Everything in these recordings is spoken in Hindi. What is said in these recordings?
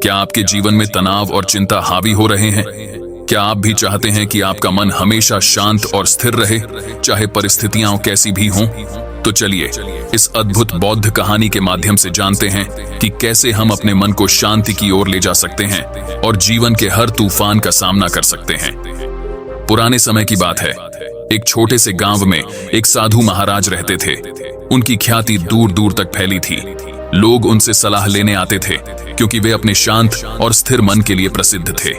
क्या आपके जीवन में तनाव और चिंता हावी हो रहे हैं? क्या आप भी चाहते हैं कि आपका मन हमेशा शांत और स्थिर रहे, चाहे परिस्थितियां कैसी भी हों? तो चलिए इस अद्भुत बौद्ध कहानी के माध्यम से जानते हैं कि कैसे हम अपने मन को शांति की ओर ले जा सकते हैं और जीवन के हर तूफान का सामना कर सकते हैं। पुराने समय की बात है। एक छोटे से गांव में एक साधु महाराज रहते थे। उनकी ख्याति दूर दूर तक फैली थी। लोग उनसे सलाह लेने आते थे क्योंकि वे अपने शांत और स्थिर मन के लिए प्रसिद्ध थे।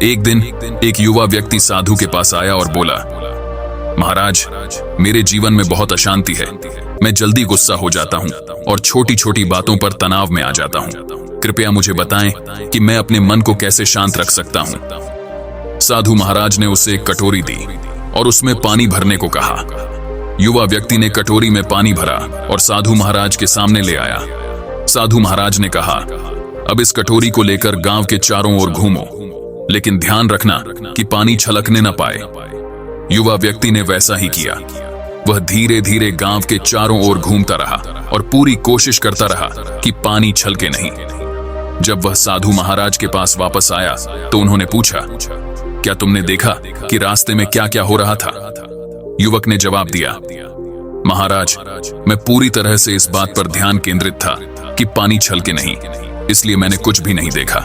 एक दिन एक युवा व्यक्ति साधु के पास आया और बोला, महाराज, मेरे जीवन में बहुत अशांति है। मैं जल्दी गुस्सा हो जाता हूँ और छोटी छोटी बातों पर तनाव में आ जाता हूँ। कृपया मुझे बताएं कि मैं अपने मन को कैसे शांत रख सकता हूँ। साधु महाराज ने उसे एक कटोरी दी और उसमें पानी भरने को कहा। युवा व्यक्ति ने कटोरी में पानी भरा और साधु महाराज के सामने ले आया। साधु महाराज ने कहा, अब इस कटोरी को लेकर गांव के चारों ओर घूमो, लेकिन ध्यान रखना कि पानी छलकने न पाए। युवा व्यक्ति ने वैसा ही किया। वह धीरे धीरे गांव के चारों ओर घूमता रहा और पूरी कोशिश करता रहा कि पानी छलके नहीं। जब वह साधु महाराज के पास वापस आया तो उन्होंने पूछा, क्या तुमने देखा कि रास्ते में क्या क्या हो रहा था? युवक ने जवाब दिया, महाराज, मैं पूरी तरह से इस बात पर ध्यान केंद्रित था कि पानी छलके नहीं, इसलिए मैंने कुछ भी नहीं देखा।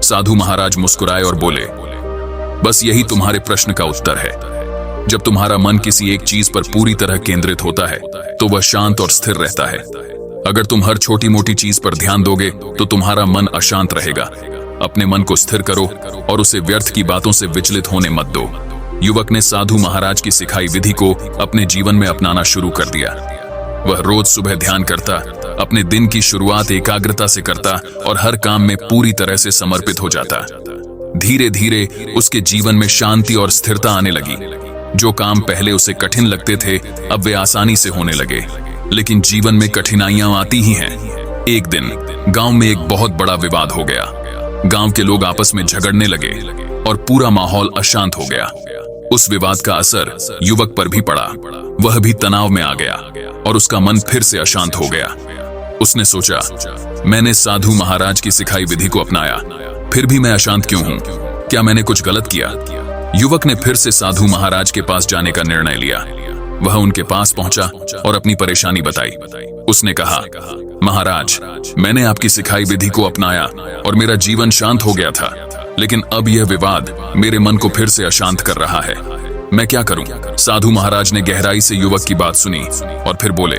साधु महाराज मुस्कुराए और बोले, बस यही तुम्हारे प्रश्न का उत्तर है। जब तुम्हारा मन किसी एक चीज पर पूरी तरह केंद्रित होता है तो वह शांत और स्थिर रहता है। अगर तुम हर छोटी मोटी चीज पर ध्यान दोगे तो तुम्हारा मन अशांत रहेगा। अपने मन को स्थिर करो और उसे व्यर्थ की बातों से विचलित होने मत दो। युवक ने साधु महाराज की सिखाई विधि को अपने जीवन में अपनाना शुरू कर दिया। वह रोज सुबह ध्यान करता, अपने दिन की शुरुआत एकाग्रता से करता और हर काम में पूरी तरह से समर्पित हो जाता। धीरे धीरे उसके जीवन में शांति और स्थिरता आने लगी। जो काम पहले उसे कठिन लगते थे अब वे आसानी से होने लगे। लेकिन जीवन में कठिनाइयां आती ही हैं। एक दिन गांव में एक बहुत बड़ा विवाद हो गया। गांव के लोग आपस में झगड़ने लगे और पूरा माहौल अशांत हो गया। उस विवाद का असर युवक पर भी पड़ा। वह भी तनाव में आ गया और उसका मन फिर से अशांत हो गया। उसने सोचा, मैंने साधु महाराज की सिखाई विधि को अपनाया, फिर भी मैं अशांत क्यों हूं? क्या मैंने कुछ गलत किया? युवक ने फिर से साधु महाराज के पास जाने का निर्णय लिया। वह उनके पास पहुंचा और अपनी परेशानी बताई। उसने कहा, महाराज, मैंने आपकी सिखाई विधि को अपनाया और मेरा जीवन शांत हो गया था, लेकिन अब यह विवाद मेरे मन को फिर से अशांत कर रहा है। मैं क्या करूं? साधु महाराज ने गहराई से युवक की बात सुनी और फिर बोले,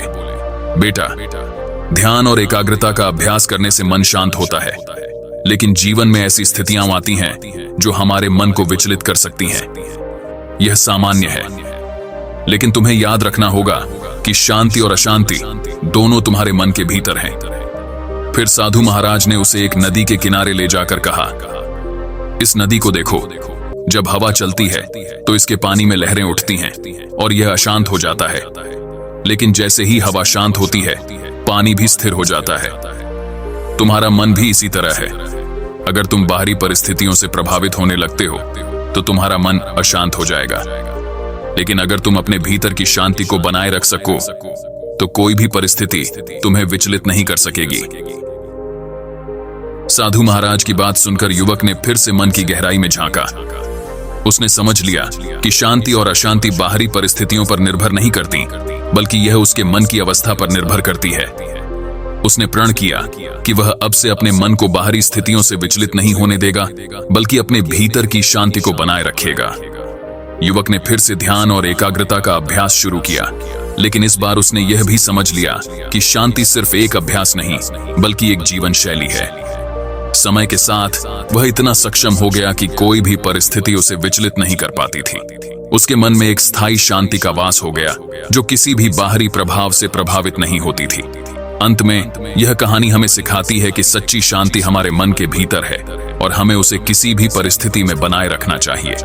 बेटा, ध्यान और एकाग्रता का अभ्यास करने से मन शांत होता है, लेकिन जीवन में ऐसी स्थितियां आती हैं जो हमारे मन को विचलित कर सकती हैं। यह सामान्य है, लेकिन तुम्हें याद रखना होगा कि शांति और अशांति दोनों तुम्हारे मन के भीतर हैं। फिर साधु महाराज ने उसे एक नदी के किनारे ले जाकर कहा, इस नदी को देखो। जब हवा चलती है तो इसके पानी में लहरें उठती हैं और यह अशांत हो जाता है, लेकिन जैसे ही हवा शांत होती है पानी भी स्थिर हो जाता है। तुम्हारा मन भी इसी तरह है। अगर तुम बाहरी परिस्थितियों से प्रभावित होने लगते हो तो तुम्हारा मन अशांत हो जाएगा, लेकिन अगर तुम अपने भीतर की शांति को बनाए रख सको तो कोई भी परिस्थिति तुम्हें विचलित नहीं कर सकेगी। साधु महाराज की बात सुनकर युवक ने फिर से मन की गहराई में झांका। उसने समझ लिया कि शांति और अशांति बाहरी परिस्थितियों पर निर्भर नहीं करती, बल्कि यह उसके मन की अवस्था पर निर्भर करती है। उसने प्रण किया कि वह अब से अपने मन को बाहरी स्थितियों से विचलित नहीं होने देगा, बल्कि अपने भीतर की शांति को बनाए रखेगा। युवक ने फिर से ध्यान और एकाग्रता का अभ्यास शुरू किया, लेकिन इस बार उसने यह भी समझ लिया कि शांति सिर्फ एक अभ्यास नहीं, बल्कि एक जीवन शैली है। समय के साथ वह इतना सक्षम हो गया कि कोई भी परिस्थिति उसे विचलित नहीं कर पाती थी। उसके मन में एक स्थायी शांति का वास हो गया जो किसी भी बाहरी प्रभाव से प्रभावित नहीं होती थी। अंत में यह कहानी हमें सिखाती है कि सच्ची शांति हमारे मन के भीतर है और हमें उसे किसी भी परिस्थिति में बनाए रखना चाहिए।